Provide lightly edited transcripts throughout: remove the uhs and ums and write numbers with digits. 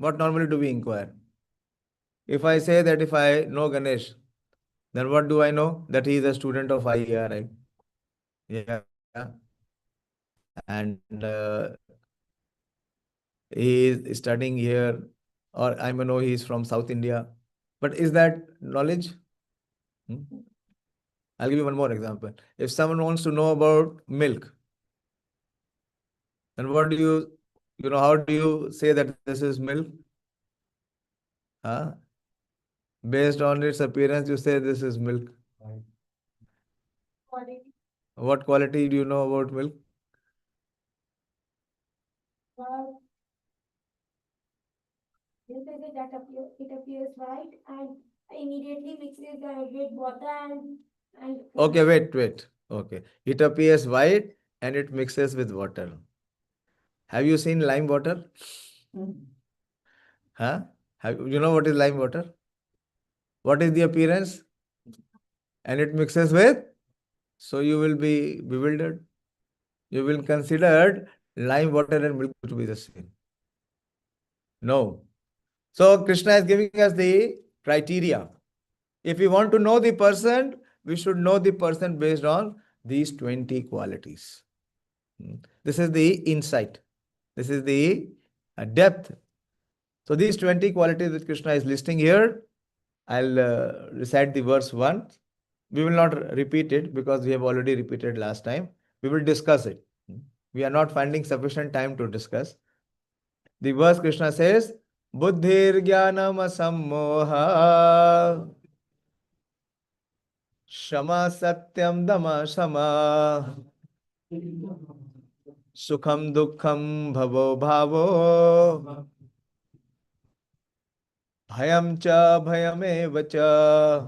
What normally do we inquire? If I say that if I know Ganesh, then what do I know? That he is a student of IERI. Yeah. And he is studying here, or I may know he is from South India. But is that knowledge? Hmm? I'll give you one more example. If someone wants to know about milk, then what do how do you say that this is milk? Huh? Based on its appearance, you say this is milk. Quality. What quality do you know about milk? You say that it appears white and immediately mixes with water and Okay, wait. Okay. It appears white and it mixes with water. Have you seen lime water? Huh? You know what is lime water? What is the appearance? And it mixes with? So you will be bewildered. You will consider lime water and milk to be the same. No. So Krishna is giving us the criteria. If we want to know the person, we should know the person based on these 20 qualities. This is the insight. This is the depth. So these 20 qualities which Krishna is listing here, I'll recite the verse 1. We will not repeat it because we have already repeated last time. We will discuss it. We are not finding sufficient time to discuss. The verse Krishna says, Buddhir Jnanam Sammoha Shama Satyam Dama Sama Sukham Dukkham Bhavo Bhavo Bhayam Cha Bhayameva Cha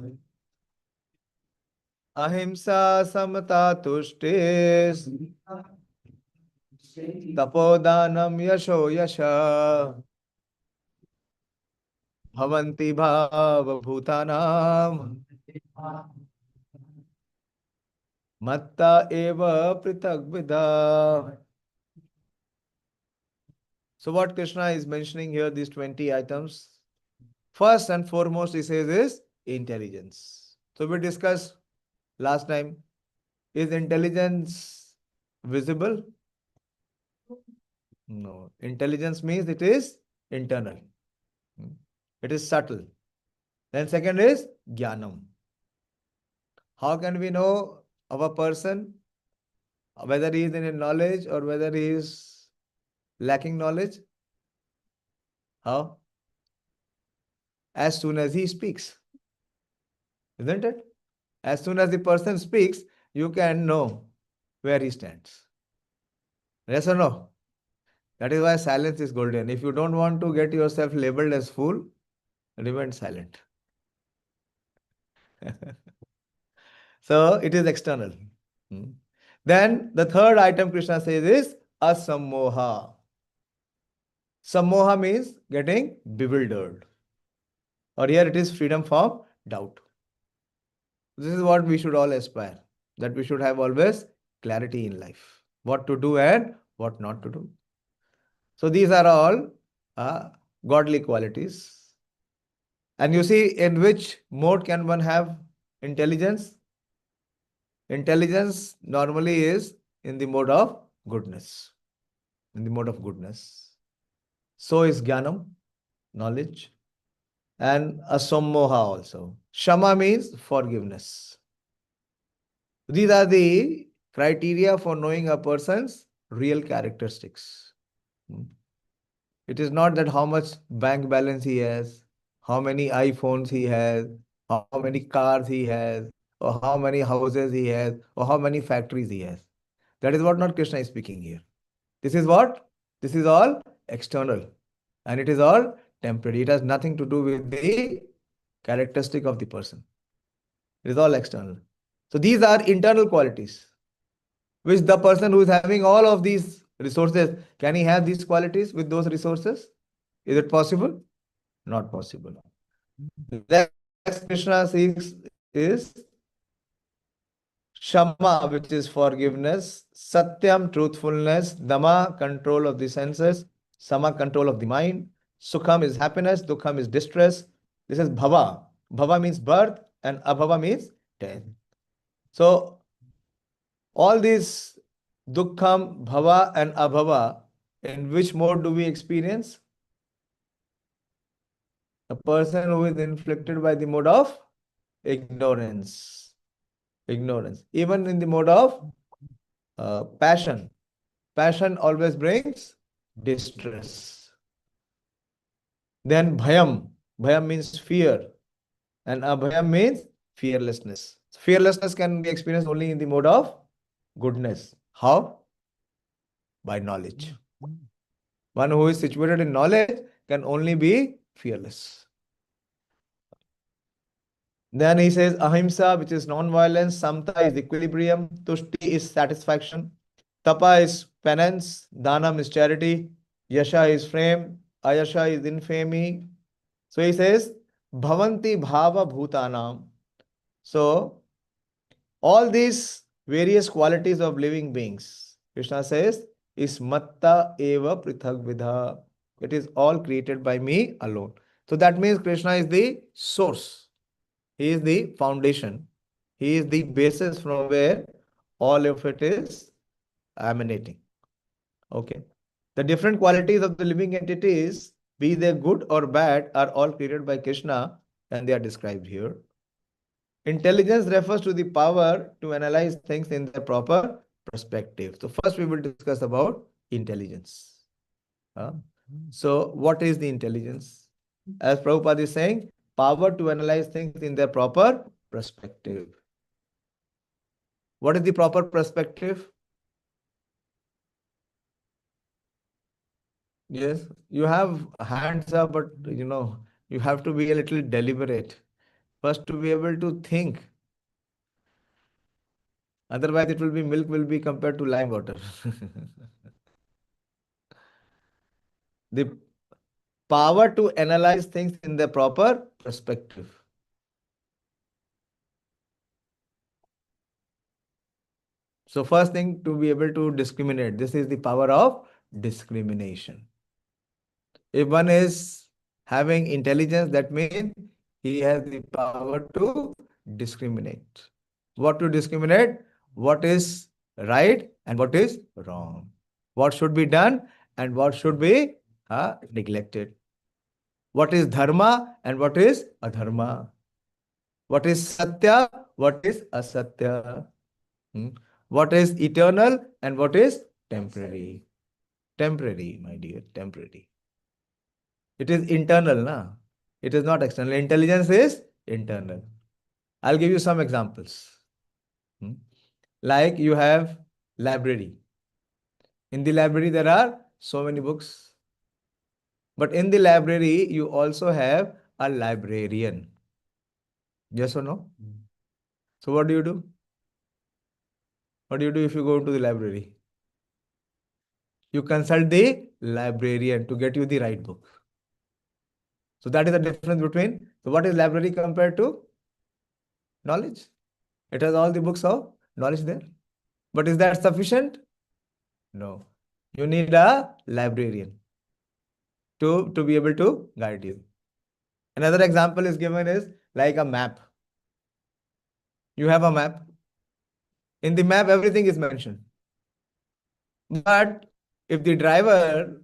Ahimsa Samata Tushtis Tapodanam Yasho Yasha Bhavanti Bhava Bhutanam Matta Eva Pritag Vida. So what Krishna is mentioning here, these 20 items, first and foremost, he says is intelligence. So we discussed last time, is intelligence visible? No. Intelligence means it is internal. It is subtle. Then second is jnanam. How can we know of a person, whether he is in knowledge or whether he is lacking knowledge? How? As soon as he speaks. Isn't it? As soon as the person speaks, you can know where he stands. Yes or no? That is why silence is golden. If you don't want to get yourself labeled as fool, remain silent. So it is external. Then the third item Krishna says is asammoha. Sammoha means getting bewildered. Or here it is freedom from doubt. This is what we should all aspire. That we should have always clarity in life. What to do and what not to do. So these are all godly qualities. And you see in which mode can one have intelligence? Intelligence normally is in the mode of goodness. In the mode of goodness. So is Jnanam, knowledge. And Asammoha also. Shama means forgiveness. These are the criteria for knowing a person's real characteristics. It is not that how much bank balance he has, how many iPhones he has, how many cars he has, or how many houses he has, or how many factories he has. That is what not Krishna is speaking here. This is what? This is all external. And it is all temporary. It has nothing to do with the characteristic of the person. It is all external. So these are internal qualities, which the person who is having all of these resources, can he have these qualities with those resources? Is it possible? Not possible. Next Krishna seeks is Shama, which is forgiveness, Satyam, truthfulness, Dama, control of the senses, Sama, control of the mind, Sukham is happiness, Dukkham is distress. This is Bhava. Bhava means birth and Abhava means death. So all these Dukkham, Bhava and Abhava, in which mode do we experience? A person who is inflicted by the mode of ignorance. Ignorance. Even in the mode of passion. Passion always brings distress. Then bhayam. Bhayam means fear. And abhayam means fearlessness. Fearlessness can be experienced only in the mode of goodness. How? By knowledge. One who is situated in knowledge can only be fearless. Then he says ahimsa, which is non-violence, samta is equilibrium, tushti is satisfaction, tapa is penance, dhanam is charity, yasha is fame, ayasha is infamy. So he says bhavanti bhava bhutanam. So all these various qualities of living beings, Krishna says, is matta eva prithak vidha. It is all created by me alone. So that means Krishna is the source. He is the foundation. He is the basis from where all of it is emanating. Okay. The different qualities of the living entities, be they good or bad, are all created by Krishna and they are described here. Intelligence refers to the power to analyze things in their proper perspective. So first we will discuss about intelligence. So what is the intelligence? As Prabhupada is saying, power to analyze things in their proper perspective. What is the proper perspective? Yes, you have hands up, but you have to be a little deliberate. First to be able to think. Otherwise, it will be milk will be compared to lime water. The power to analyze things in their proper perspective. So first thing, to be able to discriminate. This is the power of discrimination. If one is having intelligence, that means he has the power to discriminate. What to discriminate? What is right and what is wrong? What should be done and what should be neglected? What is dharma and what is adharma? What is satya? What is asatya? What is eternal and what is temporary? Temporary, my dear, temporary. It is internal, na? It is not external. Intelligence is internal. I'll give you some examples. Like you have library. In the library, there are so many books. But in the library, you also have a librarian. Yes or no? So what do you do? What do you do if you go to the library? You consult the librarian to get you the right book. So that is the difference between, so what is library compared to knowledge? It has all the books of knowledge there. But is that sufficient? No. You need a librarian to be able to guide you. Another example is given is like a map. You have a map. In the map, everything is mentioned. But if the driver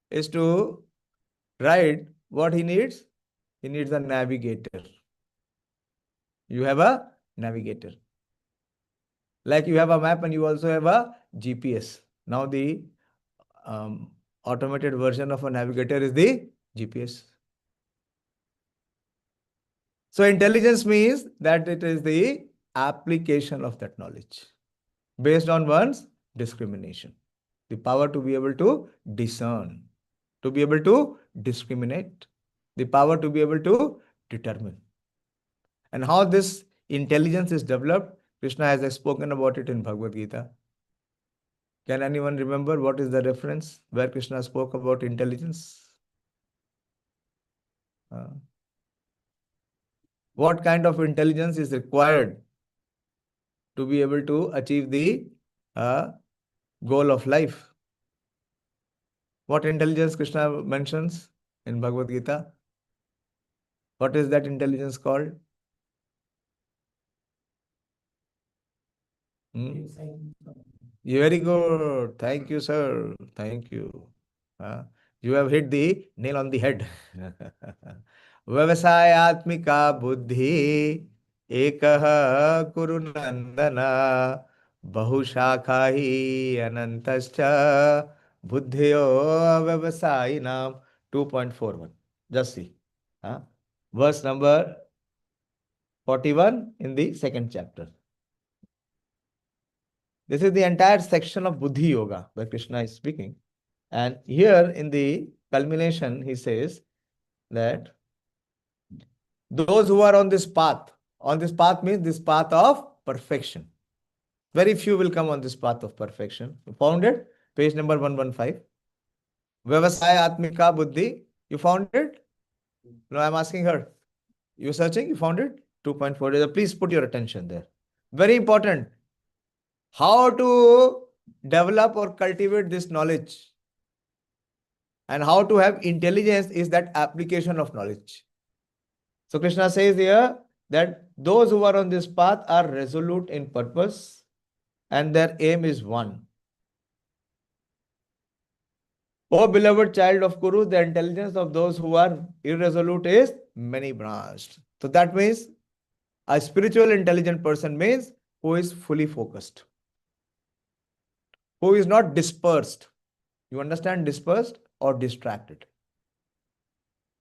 is to ride, what he needs? He needs a navigator. You have a navigator. Like you have a map and you also have a GPS. Now the automated version of a navigator is the GPS. So intelligence means that it is the application of that knowledge based on one's discrimination. The power to be able to discern, to be able to discriminate, the power to be able to determine. And how this intelligence is developed, Krishna has spoken about it in Bhagavad Gita. Can anyone remember what is the reference where Krishna spoke about intelligence? What kind of intelligence is required to be able to achieve the goal of life? What intelligence Krishna mentions in Bhagavad Gita? What is that intelligence called? Very good. Thank you, sir. Thank you. You have hit the nail on the head. व्यवसायात्मिका बुद्धि एकः कुरु नंदन बहुशाखा ही अनंतश्च बुद्धियो व्यवसायिनाम 2.41. Just see. Verse number 41 in the second chapter. This is the entire section of Buddhi Yoga where Krishna is speaking. And here in the culmination, he says that those who are on this path means this path of perfection. Very few will come on this path of perfection. You found it? Page number 115. Vyavasaya Atmika Buddhi. You found it? No, I'm asking her. You searching? You found it? 2.4. Please put your attention there. Very important. How to develop or cultivate this knowledge and how to have intelligence is that application of knowledge. So Krishna says here that those who are on this path are resolute in purpose and their aim is one. O beloved child of Kuru, the intelligence of those who are irresolute is many branched. So that means a spiritual intelligent person means who is fully focused, who is not dispersed. You understand dispersed or distracted?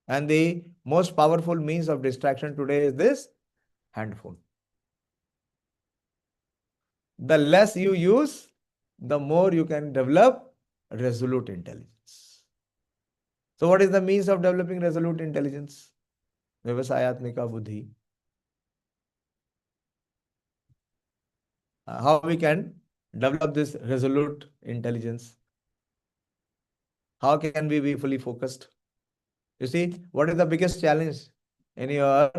And the most powerful means of distraction today is this handphone. The less you use, the more you can develop resolute intelligence. So what is the means of developing resolute intelligence? Vyavasayatmika buddhi. How we can develop this resolute intelligence? How can we be fully focused? You see, what is the biggest challenge in your...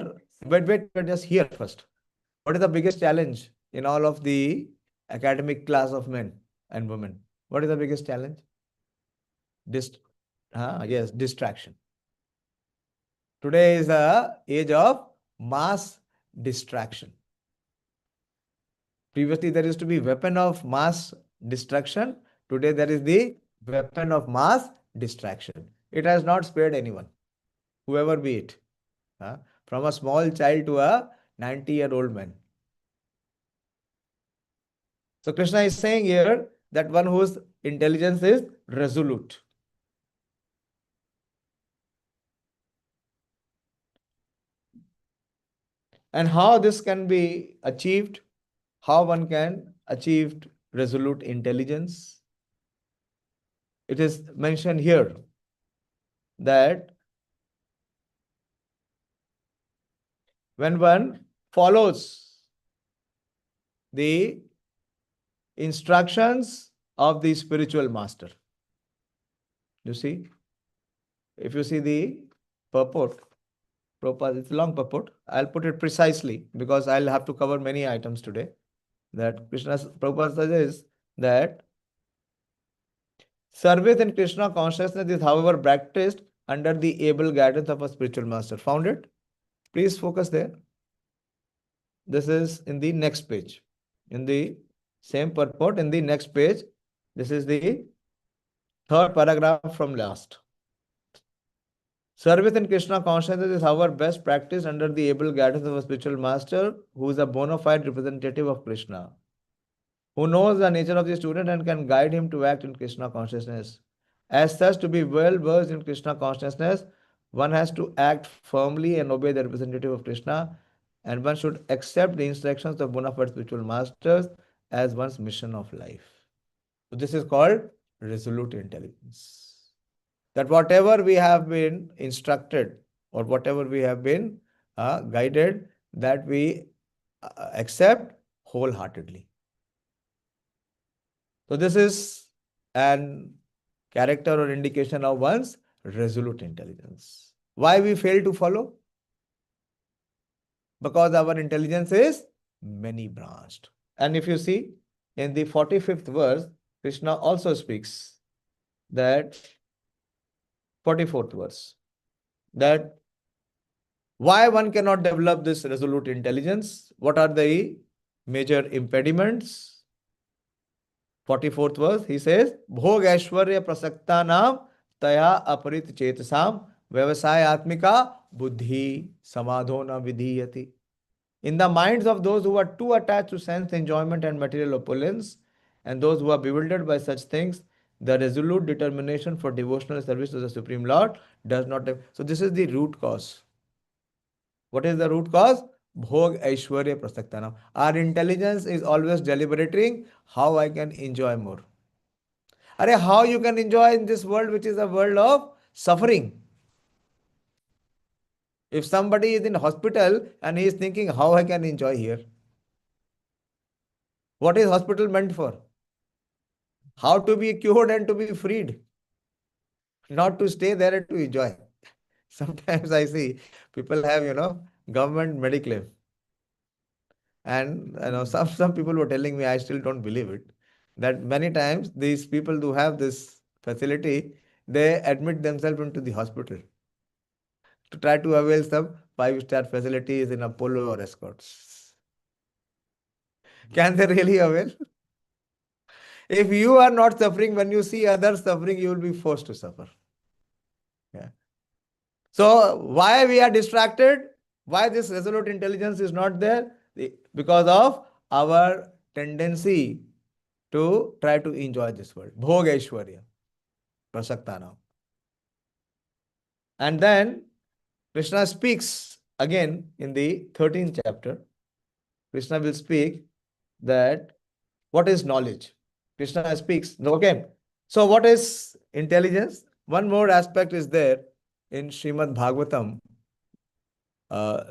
Wait, just hear first. What is the biggest challenge in all of the academic class of men and women? What is the biggest challenge? Yes, distraction. Today is the age of mass distraction. Previously, there used to be weapon of mass destruction. Today, there is the weapon of mass distraction. It has not spared anyone, whoever be it, from a small child to a 90-year-old man. So Krishna is saying here that one whose intelligence is resolute. And how this can be achieved, how one can achieve resolute intelligence. It is mentioned here that when one follows the instructions of the spiritual master. You see, if you see the purport, Prabhupada, it's a long purport. I'll put it precisely because I'll have to cover many items today. That Prabhupada says that service in Krishna consciousness is, however, practiced under the able guidance of a spiritual master. Found it? Please focus there. This is in the next page. In the same purport, in the next page, this is the third paragraph from last. Service in Krishna consciousness is, however, best practiced under the able guidance of a spiritual master who is a bona fide representative of Krishna, who knows the nature of the student and can guide him to act in Krishna consciousness. As such, to be well versed in Krishna consciousness, one has to act firmly and obey the representative of Krishna, and one should accept the instructions of bona fide spiritual masters as one's mission of life. So this is called resolute intelligence. That whatever we have been instructed or whatever we have been guided, that we accept wholeheartedly. So this is an character or indication of one's resolute intelligence. Why we fail to follow? Because our intelligence is many branched. And if you see in the 45th verse, Krishna also speaks that 44th verse. that why one cannot develop this resolute intelligence? What are the major impediments? 44th verse, he says, Bhog Aishwarya Prasakta Nam Taya Aparit Chetasam Vyavasaya Atmika Buddhi Samadhona Vidhiyati. In the minds of those who are too attached to sense enjoyment and material opulence, and those who are bewildered by such things, the resolute determination for devotional service to the Supreme Lord does not have. So, this is the root cause. What is the root cause? Bhog Aishwarya Prasaktanam. Our intelligence is always deliberating how I can enjoy more. Are how you can enjoy in this world, which is a world of suffering. If somebody is in hospital and he is thinking how I can enjoy here, what is hospital meant for? How to be cured and to be freed, not to stay there and to enjoy. Sometimes I see people have, government mediclaim. And some people were telling me, I still don't believe it, that many times these people who have this facility, they admit themselves into the hospital to try to avail some five-star facilities in Apollo or escorts. Can they really avail? If you are not suffering, when you see others suffering, you will be forced to suffer. Yeah. So why we are distracted? Why this resolute intelligence is not there? Because of our tendency to try to enjoy this world. Bhog Aishwarya, Prasaktana. And then Krishna speaks again in the 13th chapter. Krishna will speak that what is knowledge? Krishna speaks, okay. So what is intelligence? One more aspect is there in Srimad Bhagavatam.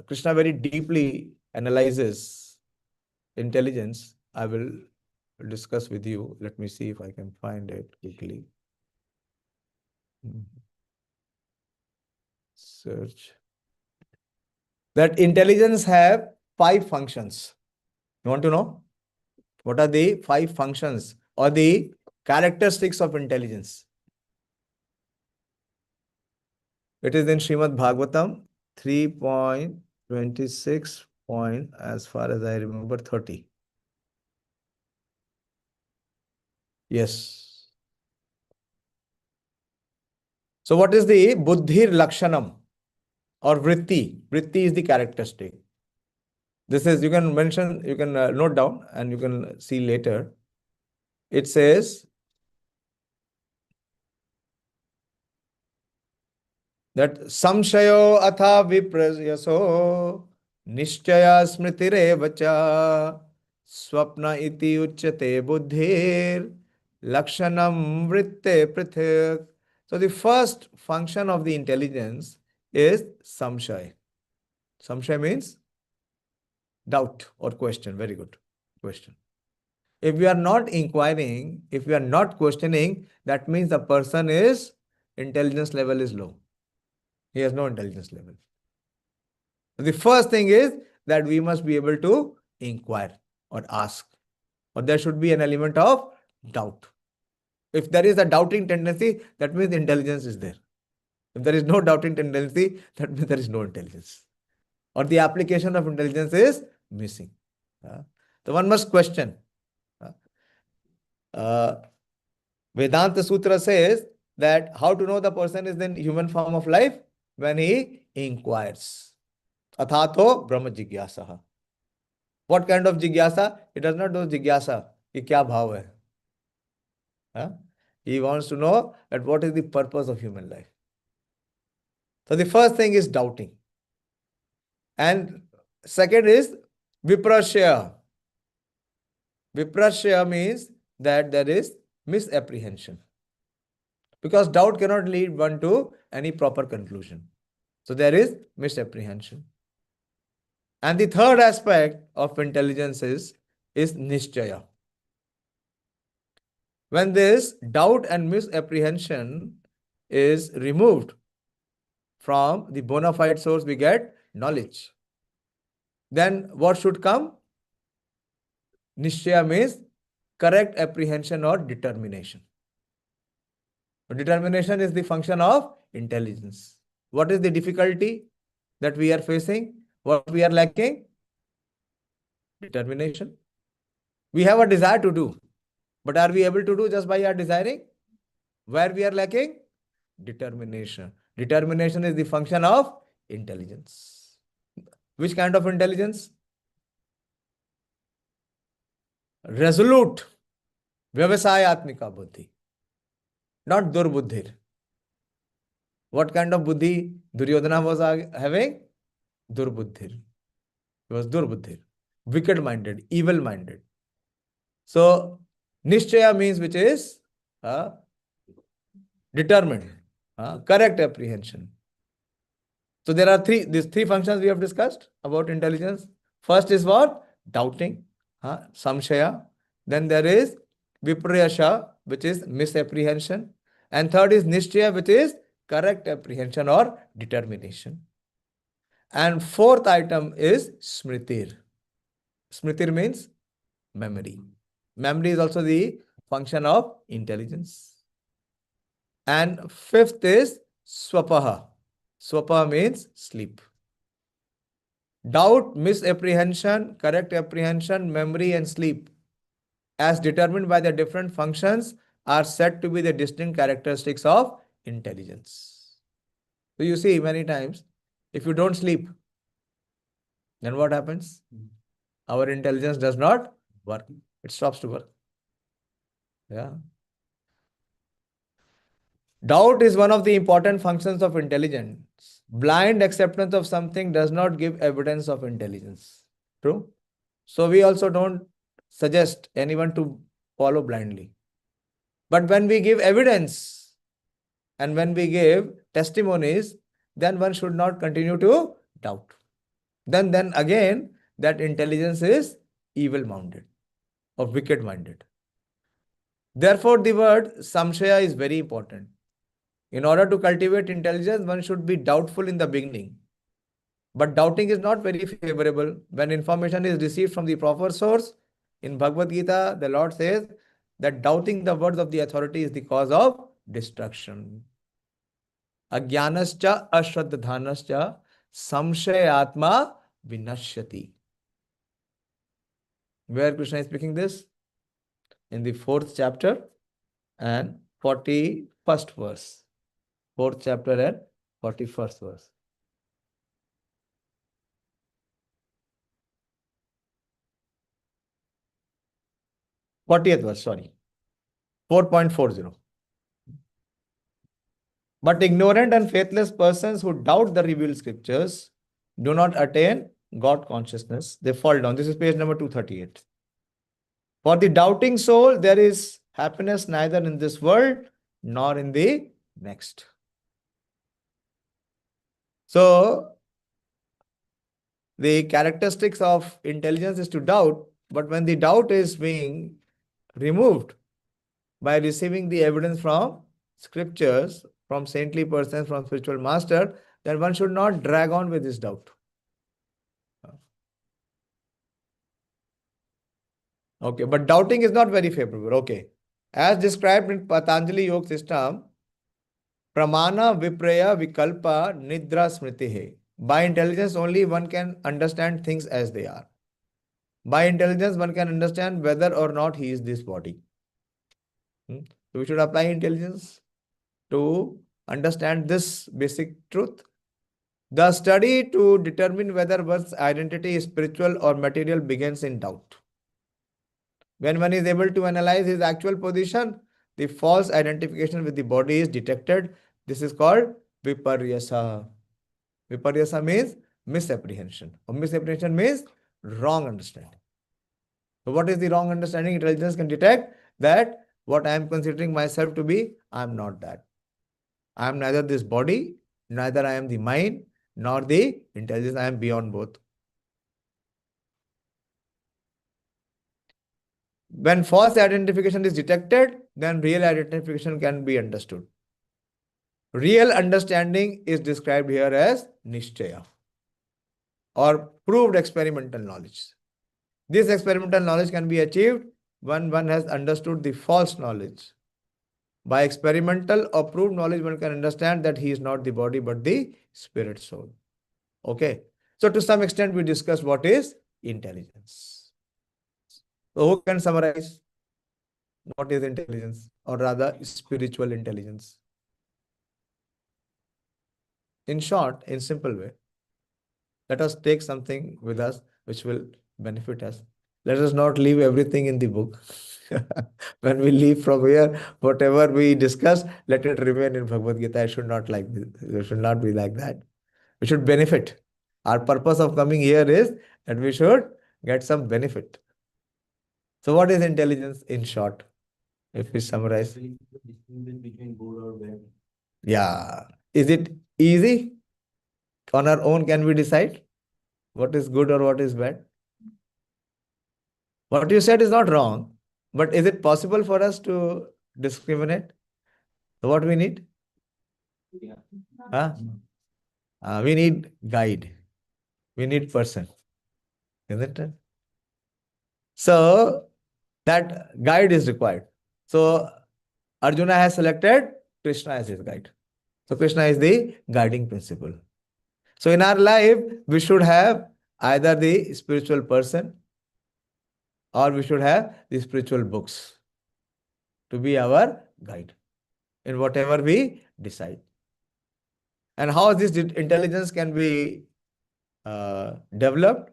Krishna very deeply analyzes intelligence. I will discuss with you. Let me see if I can find it quickly. Search. That intelligence have 5 functions. You want to know? What are the 5 functions or the characteristics of intelligence? It is in Srimad Bhagavatam 3.26 point, as far as I remember, 30. Yes. So what is the Buddhir Lakshanam or Vritti? Vritti is the characteristic. This is, you can mention, you can note down and you can see later. It says that Samshayo atha viprasyaso nishchaya smritirevacha swapna iti uchyate buddhir lakshanam vritte prithik. So the first function of the intelligence is samshaya. Samshaya means doubt or question. Very good question. If we are not inquiring, if we are not questioning, that means the person is intelligence level is low. He has no intelligence level. The first thing is that we must be able to inquire or ask, or there should be an element of doubt. If there is a doubting tendency, that means intelligence is there. If there is no doubting tendency, that means there is no intelligence, or the application of intelligence is missing. So one must question. Vedanta Sutra says that how to know the person is in human form of life? When he inquires. Athato Brahma Jigyasa. What kind of jigyasa? He does not know jigyasa. Ki kya bhav hai? He wants to know that what is the purpose of human life. So the first thing is doubting. And second is viprashya. Viprashya means that there is misapprehension. Because doubt cannot lead one to any proper conclusion. So there is misapprehension. And the third aspect of intelligence is nishchaya. When this doubt and misapprehension is removed from the bona fide source, we get knowledge. Then what should come? Nishchaya means correct apprehension or determination. Determination is the function of intelligence. What is the difficulty that we are facing? What we are lacking? Determination. We have a desire to do, but are we able to do just by our desiring? Where we are lacking? Determination. Determination is the function of intelligence. Which kind of intelligence? Resolute, vyavasayatmika buddhi, not durbuddhir. What kind of buddhi Duryodhana was having? Durbuddhir. He was durbuddhir, wicked-minded, evil-minded. So, nishchaya means which is determined, correct apprehension. So, there are these three functions we have discussed about intelligence. First is what? Doubting, samshaya. Then there is viprayasha, which is misapprehension. And third is nishchaya, which is correct apprehension or determination. And fourth item is smritir. Smritir means memory. Memory is also the function of intelligence. And fifth is swapaha. Swapaha means sleep. Doubt, misapprehension, correct apprehension, memory and sleep, as determined by the different functions, are said to be the distinct characteristics of intelligence. So you see many times, if you don't sleep, then what happens? Our intelligence does not work. It stops to work. Yeah. Doubt is one of the important functions of intelligence. Blind acceptance of something does not give evidence of intelligence. True? So we also don't suggest anyone to follow blindly. But when we give evidence and when we give testimonies, then one should not continue to doubt. Then again, that intelligence is evil-minded or wicked-minded. Therefore, the word samshaya is very important. In order to cultivate intelligence, one should be doubtful in the beginning. But doubting is not very favorable. When information is received from the proper source, in Bhagavad Gita, the Lord says that doubting the words of the authority is the cause of destruction. Ajnanascha ashraddhanascha samshayatma vinashyati. Where Krishna is speaking this? In the 4th chapter and 41st verse. 4th chapter and 41st verse. Fortieth verse, sorry. 4.40. But ignorant and faithless persons who doubt the revealed scriptures do not attain God consciousness. They fall down. This is page number 238. For the doubting soul, there is happiness neither in this world nor in the next. So, the characteristics of intelligence is to doubt, but when the doubt is being removed by receiving the evidence from scriptures, from saintly persons, from spiritual master, then one should not drag on with this doubt. Okay, but doubting is not very favorable. Okay. As described in Patanjali Yoga system, pramana vipraya vikalpa nidra smritihe. By intelligence only one can understand things as they are. By intelligence one can understand whether or not he is this body. So we should apply intelligence to understand this basic truth. The study to determine whether one's identity is spiritual or material begins in doubt. When one is able to analyze his actual position, the false identification with the body is detected. This is called viparyasa. Viparyasa means misapprehension. Or misapprehension means wrong understanding. So what is the wrong understanding? Intelligence can detect that what I am considering myself to be, I am not that. I am neither this body, neither I am the mind, nor the intelligence. I am beyond both. When false identification is detected, then real identification can be understood. Real understanding is described here as nishchaya or proved experimental knowledge. This experimental knowledge can be achieved when one has understood the false knowledge. By experimental or proved knowledge, one can understand that he is not the body but the spirit soul. Okay. So to some extent, we discussed what is intelligence. So who can summarize what is intelligence, or rather spiritual intelligence? In short, in simple way, let us take something with us which will benefit us. Let us not leave everything in the book. When we leave from here, whatever we discuss, let it remain in Bhagavad Gita. It should not be like that. We should benefit. Our purpose of coming here is that we should get some benefit. So what is intelligence in short? If we summarize. Between good or bad. Yeah. Is it easy? On our own, can we decide what is good or what is bad? What you said is not wrong, but is it possible for us to discriminate? So what we need? Yeah. Huh? We need guide. We need person. Isn't it? So that guide is required. So Arjuna has selected Krishna as his guide. So Krishna is the guiding principle. So in our life, we should have either the spiritual person or we should have the spiritual books to be our guide in whatever we decide. And how this intelligence can be developed?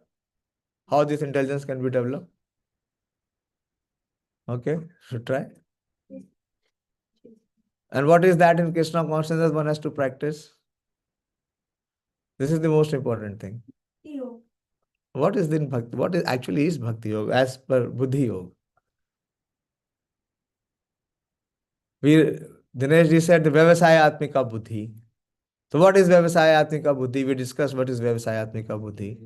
How this intelligence can be developed? Okay, should try. And what is that in Krishna consciousness one has to practice? This is the most important thing. Yoga. What is then bhakti? What is actually is bhakti yoga as per Buddhi yoga? Dinesh ji said the Vyavasaya Atmika Buddhi. So what is Vyavasaya Atmika Buddhi? We discussed what is Vyavasaya Atmika Buddhi.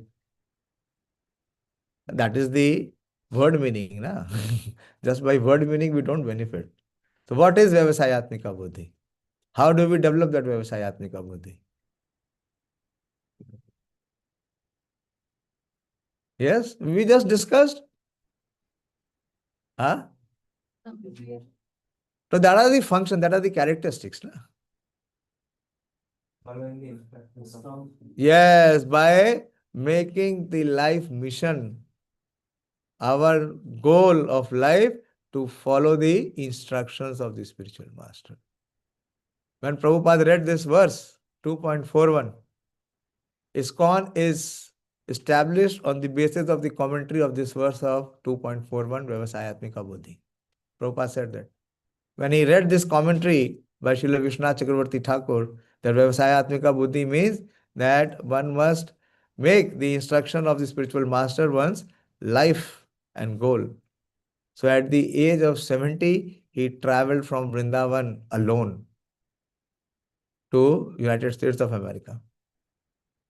That is the word meaning. Na? Just by word meaning, we don't benefit. So what is Vyavasaya Atmika Buddhi? How do we develop that Vyavasaya Atmika Buddhi? Yes, we just discussed. Huh? So that are the function, that are the characteristics. Na? Yes, by making the life mission our goal of life to follow the instructions of the spiritual master. When Prabhupada read this verse 2.41, ISKCON is established on the basis of the commentary of this verse of 2.41, Vyavasayatmika Buddhi. Prabhupada said that. When he read this commentary by Srila Vishwanath Chakravarti Thakur, that Vyavasayatmika Buddhi means that one must make the instruction of the spiritual master one's life and goal. So at the age of 70, he traveled from Vrindavan alone to United States of America,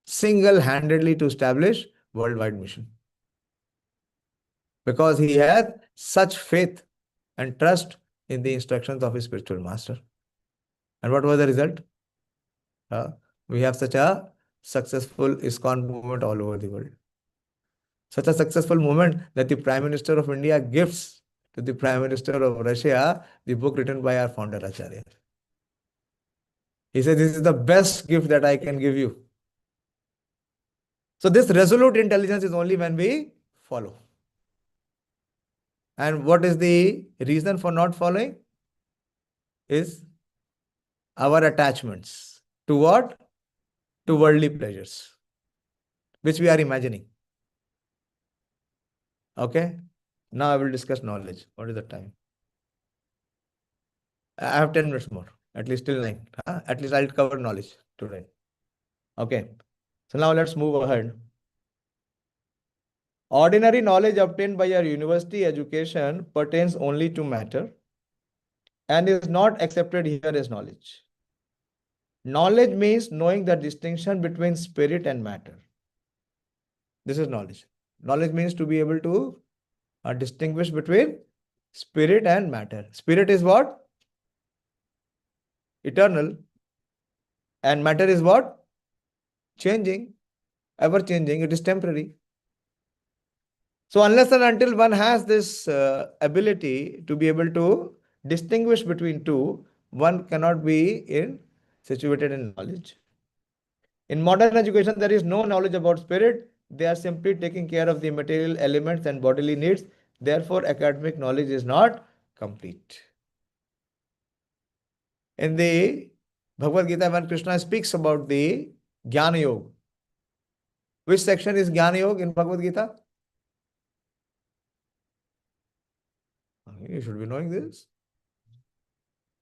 single-handedly to establish worldwide mission. Because he had such faith and trust in the instructions of his spiritual master. And what was the result? We have such a successful ISKCON movement all over the world. Such a successful movement that the Prime Minister of India gifts to the Prime Minister of Russia the book written by our founder Acharya. He said, this is the best gift that I can give you. So this resolute intelligence is only when we follow. And what is the reason for not following? Is our attachments. To what? To worldly pleasures, which we are imagining. Okay? Now I will discuss knowledge. What is the time? I have 10 minutes more. At least till 9. At least I'll cover knowledge today. Okay. So now let's move ahead. Ordinary knowledge obtained by your university education pertains only to matter and is not accepted here as knowledge. Knowledge means knowing the distinction between spirit and matter. This is knowledge. Knowledge means to be able to distinguish between spirit and matter. Spirit is what? Eternal. And matter is what? Changing, ever changing. It is temporary. So unless and until one has this ability to be able to distinguish between two, one cannot be situated in knowledge. In modern education, there is no knowledge about spirit. They are simply taking care of the material elements and bodily needs. Therefore, academic knowledge is not complete. In the Bhagavad Gita, when Krishna speaks about the Jnana Yoga, which section is Jnana Yoga in Bhagavad Gita? You should be knowing this.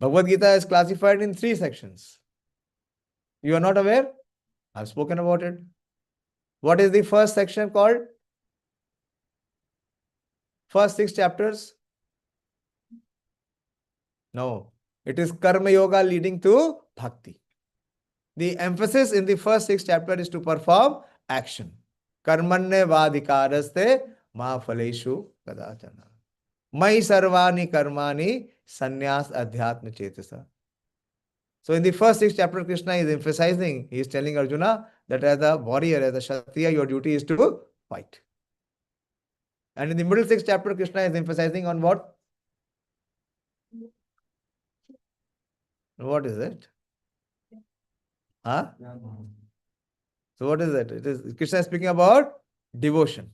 Bhagavad Gita is classified in 3 sections. You are not aware? I've spoken about it. What is the first section called? First 6 chapters? No. It is Karma Yoga leading to Bhakti. The emphasis in the first 6 chapters is to perform action. Karmanye vadikaraste ma phaleshu kadachana. Mai sarvani karmani sannyas adhyatma chetasa. So in the first 6 chapters, Krishna is emphasizing, he is telling Arjuna that as a warrior, as a Kshatriya, your duty is to fight. And in the middle 6 chapter, Krishna is emphasizing on what? What is it? Huh? So what is it? It is Krishna is speaking about devotion.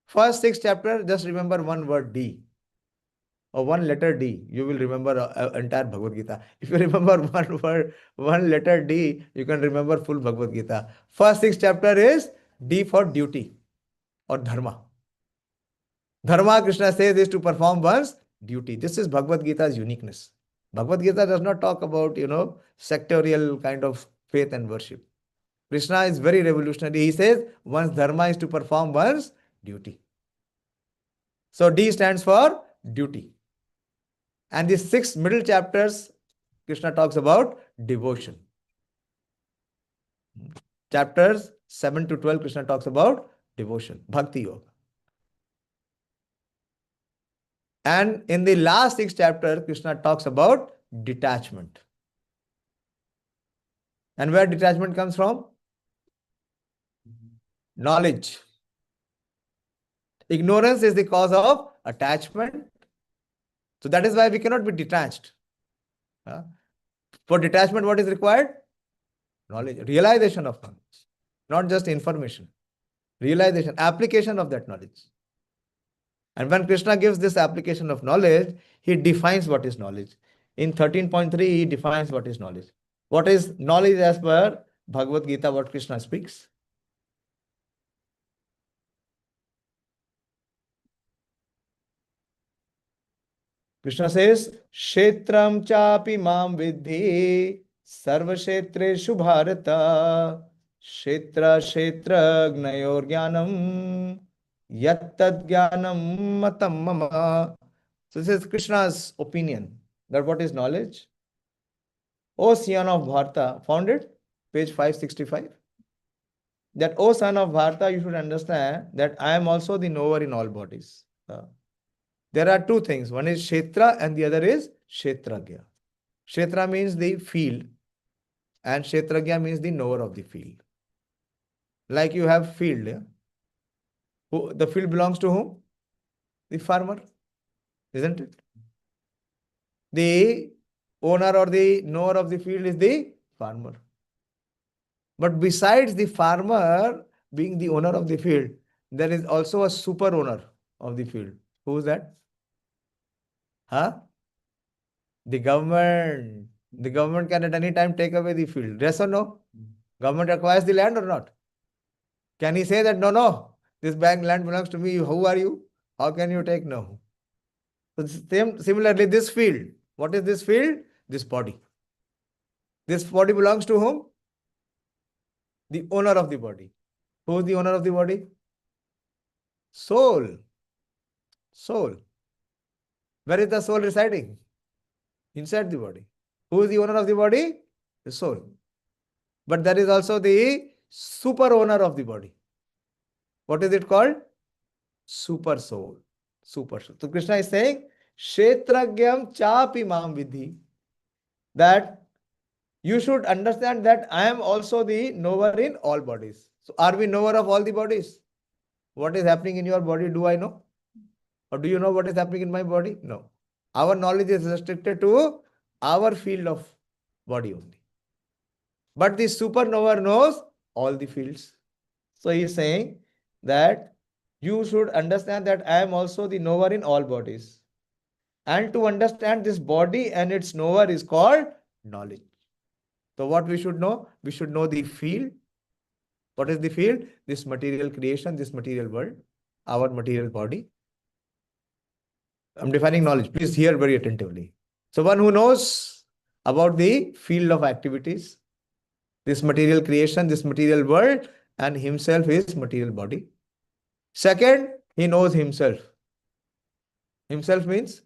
First 6 chapter, just remember one word D. Or one letter D, you will remember entire Bhagavad Gita. If you remember one word, one letter D, you can remember full Bhagavad Gita. First 6 chapter is D for duty or dharma. Dharma, Krishna says, is to perform one's duty. This is Bhagavad Gita's uniqueness. Bhagavad Gita does not talk about, sectorial kind of faith and worship. Krishna is very revolutionary. He says one's dharma is to perform one's duty. So D stands for duty. And the 6 middle chapters, Krishna talks about devotion. Chapters 7 to 12, Krishna talks about devotion, Bhakti Yoga. And in the last 6 chapters, Krishna talks about detachment. And where detachment comes from? Knowledge. Ignorance is the cause of attachment. So that is why we cannot be detached. For detachment, what is required? Knowledge, realization of knowledge. Not just information. Realization, application of that knowledge. And when Krishna gives this application of knowledge, he defines what is knowledge. In 13.3, he defines what is knowledge. What is knowledge as per Bhagavad Gita, what Krishna speaks? Krishna says, Kshetram chapi mam vidhi sarvashetreshu bharata kshetra kshetra gnayor jnanam yattad jnanam matam mama. So this is Krishna's opinion that what is knowledge? O son of Bharata, found it? Page 565. That, O son of Bharata, you should understand that I am also the knower in all bodies. There are 2 things. One is Kshetra and the other is Kshetragya. Kshetra means the field and Kshetragya means the knower of the field. Like you have field. Yeah? The field belongs to whom? The farmer. Isn't it? The owner or the knower of the field is the farmer. But besides the farmer being the owner of the field, there is also a super owner of the field. Who is that? Huh? The government. The government can at any time take away the field. Yes or no? Government acquires the land or not? Can he say that, no, this bank land belongs to me. Who are you? How can you take? No. So similarly, this field. What is this field? This body. This body belongs to whom? The owner of the body. Who is the owner of the body? Soul. Soul. Where is the soul residing? Inside the body. Who is the owner of the body? The soul. But there is also the super owner of the body. What is it called? Super soul. Super soul. So Krishna is saying, Kshetragyam chapi mam vidhi. That you should understand that I am also the knower in all bodies. So are we knower of all the bodies? What is happening in your body, do I know? Or do you know what is happening in my body? No. Our knowledge is restricted to our field of body only. But the supernova knows all the fields. So he is saying that you should understand that I am also the knower in all bodies. And to understand this body and its knower is called knowledge. So what we should know? We should know the field. What is the field? This material creation, this material world, our material body. I'm defining knowledge. Please hear very attentively. So one who knows about the field of activities, this material creation, this material world, and himself is material body. Second, he knows himself. Himself means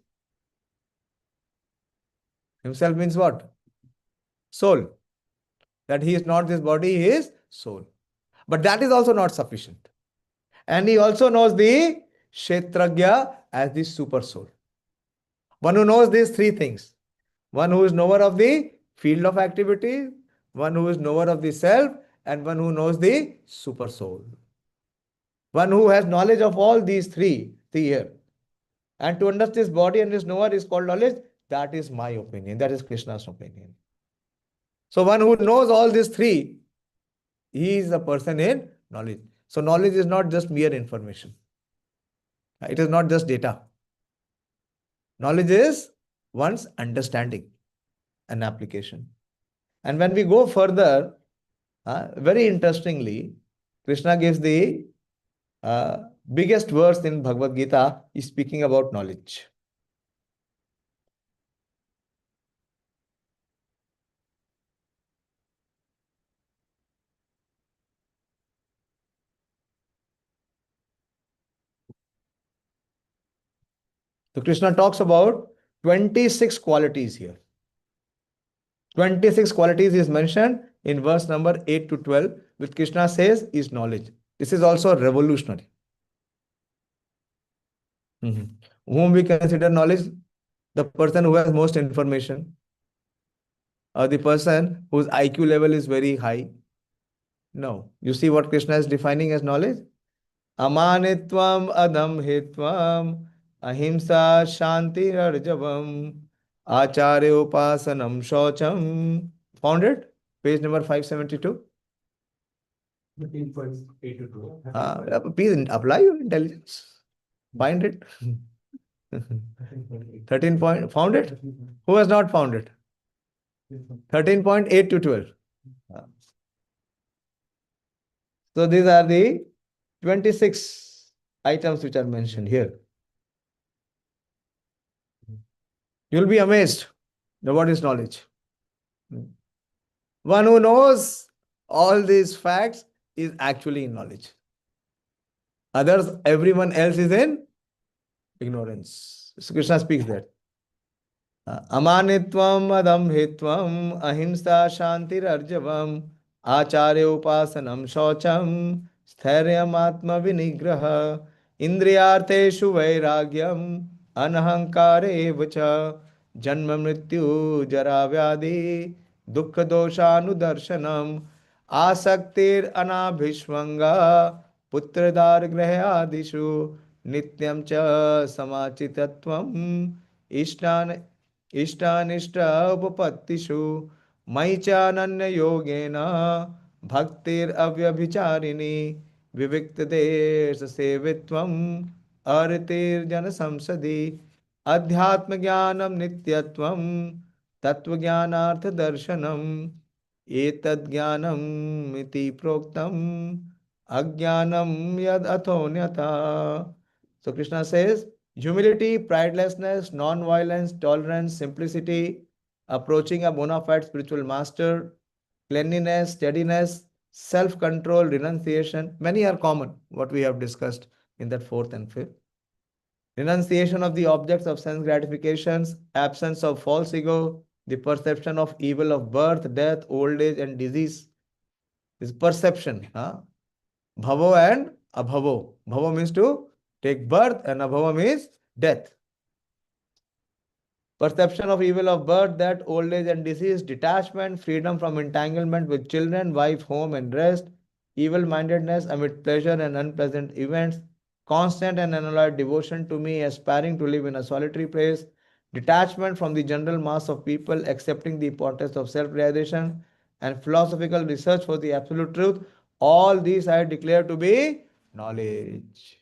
what? Soul. That he is not this body, he is soul. But that is also not sufficient. And he also knows the Kshetragya as the super soul. One who knows these three things. One who is knower of the field of activity, one who is knower of the self, and one who knows the super soul. One who has knowledge of all these three here. And to understand this body and this knower is called knowledge. That is my opinion. That is Krishna's opinion. So one who knows all these three, he is a person in knowledge. So knowledge is not just mere information. It is not just data. Knowledge is one's understanding and application. And when we go further, very interestingly, Krishna gives the biggest verse in Bhagavad Gita is speaking about knowledge. So Krishna talks about 26 qualities here. 26 qualities is mentioned in verse number 8 to 12, which Krishna says is knowledge. This is also revolutionary. Whom we consider knowledge? The person who has most information, or the person whose IQ level is very high. No. You see what Krishna is defining as knowledge? Amanitvam adamhitvam ahimsa shanti arjavam acharya upasanam shocham. Found it? Page number 572. 13.822. Please apply your intelligence. Find it. 13 point. Found it? Who has not found it? 13.8 to 12. So these are the 26 items which are mentioned here. You'll be amazed at what is knowledge. One who knows all these facts is actually in knowledge. Others, everyone else is in ignorance. So Krishna speaks that. Amanitvam adamhitvam ahimsa shantir arjavam acharya upasanam shocham स्थैर्यम आत्म विनिग्रह इंद्रियार्थेषु वैराग्यम अनहंकारे च जन्म मृत्यु जरा व्याधि दुख दोषानुदर्शनम आसक्तिर अनाभिष्वंगा पुत्रदारगृह आदिषु नित्यं च समाचितत्वम इष्टानिष्ट उपपत्तिषु मयि चानन्य योगेन भक्तिर अव्यभिचारिणी विविक्त देश सेवित्वम अर्तिर्जन संसदि अध्यात्म ज्ञानम नित्यत्वम तत्व ज्ञानार्थ दर्शनम एतद् ज्ञानम इति प्रोक्तम अज्ञानम यद अथोन्यथा. So Krishna says humility, pridelessness, non-violence, tolerance, simplicity, approaching a bona fide spiritual master, cleanliness, steadiness, self-control, renunciation. Many are common, what we have discussed in that fourth and fifth. Renunciation of the objects of sense gratifications, absence of false ego, the perception of evil of birth, death, old age, and disease. This perception. Bhavo and abhavo. Bhavo means to take birth, and abhava means death. Perception of evil of birth, death, old age, and disease, detachment, freedom from entanglement with children, wife, home, and rest, evil-mindedness amid pleasure and unpleasant events, constant and unalloyed devotion to me, aspiring to live in a solitary place, detachment from the general mass of people, accepting the importance of self-realization, and philosophical research for the absolute truth. All these I declare to be knowledge.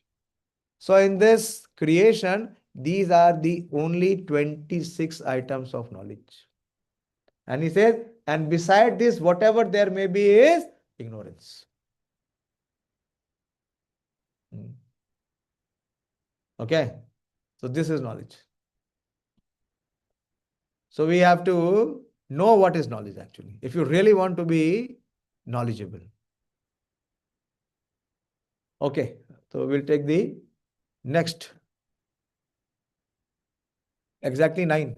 So in this creation, these are the only 26 items of knowledge. And he says, and beside this, whatever there may be is ignorance. Okay. So this is knowledge. So we have to know what is knowledge actually, if you really want to be knowledgeable. Okay. So we'll take the next. Exactly 9.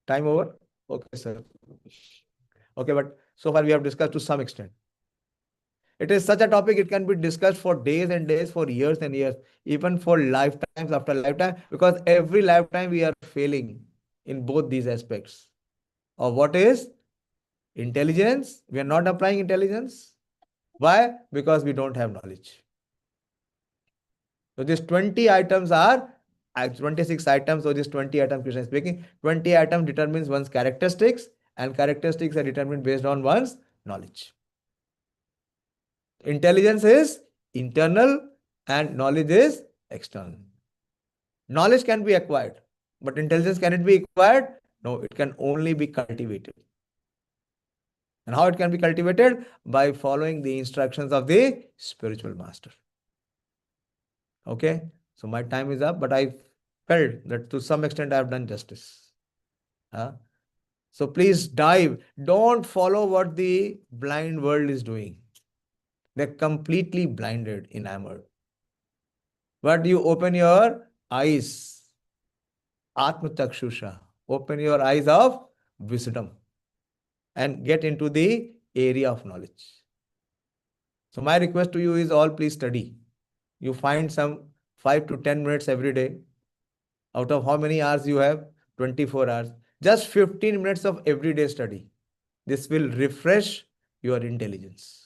Time over? Okay, sir. Okay, but so far we have discussed to some extent. It is such a topic, it can be discussed for days and days, for years and years, even for lifetimes after lifetime, because every lifetime we are failing in both these aspects. Of what is intelligence? We are not applying intelligence. Why? Because we don't have knowledge. So these 20 items are 26 items. So these 20 items, Krishna is speaking. 20 items determines one's characteristics, and characteristics are determined based on one's knowledge. Intelligence is internal and knowledge is external. Knowledge can be acquired, but intelligence, can it be acquired? No, it can only be cultivated. And how it can be cultivated? By following the instructions of the spiritual master. Okay, so my time is up, but I felt that to some extent I have done justice. So please dive. Don't follow what the blind world is doing. They're completely blinded, enamored. But you open your eyes, Atma Chakshusha, open your eyes of wisdom and get into the area of knowledge. So my request to you is all please study. You find some 5 to 10 minutes every day. Out of how many hours you have? 24 hours. Just 15 minutes of everyday study. This will refresh your intelligence.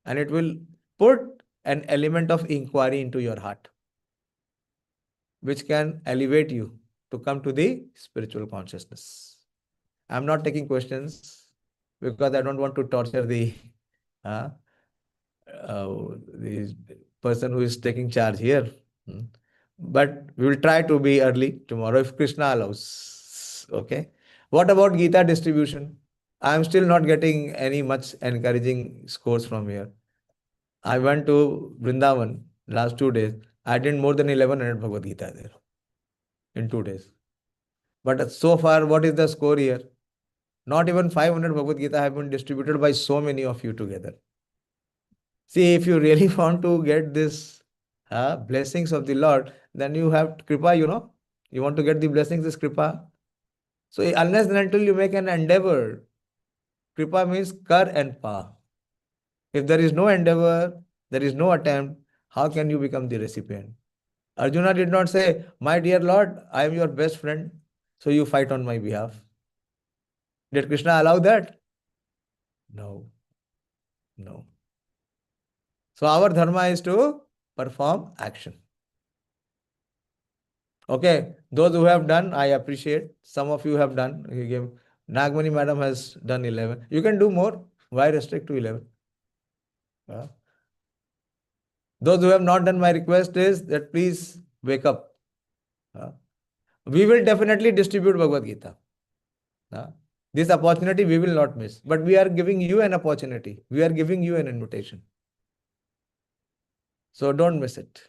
And it will put an element of inquiry into your heart, which can elevate you to come to the spiritual consciousness. I'm not taking questions because I don't want to torture the person who is taking charge here. But we will try to be early tomorrow if Krishna allows. Okay. What about Gita distribution? I am still not getting any much encouraging scores from here. I went to Vrindavan last 2 days. I did more than 1100 Bhagavad Gita there in 2 days. But so far, what is the score here? Not even 500 Bhagavad Gita have been distributed by so many of you together. See, if you really want to get this blessings of the Lord, then you have Kripa, You want to get the blessings, is Kripa. So unless and until you make an endeavor, Kripa means kar and pa. If there is no endeavor, there is no attempt, how can you become the recipient? Arjuna did not say, my dear Lord, I am your best friend, so you fight on my behalf. Did Krishna allow that? No. No. So our dharma is to perform action. Okay, those who have done, I appreciate. Some of you have done. Nagmani madam has done 11. You can do more. Why restrict to 11? Those who have not done, my request is that please wake up. We will definitely distribute Bhagavad Gita. This opportunity we will not miss. But we are giving you an opportunity. We are giving you an invitation. So don't miss it.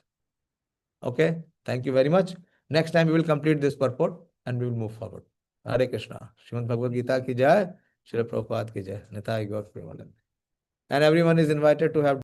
Okay, thank you very much. Next time we will complete this purport and we will move forward. Hare Krishna. Srimad Bhagavad Gita ki jai. Srila Prabhupada ki jai. Nitai Gaur Premanand. And everyone is invited to have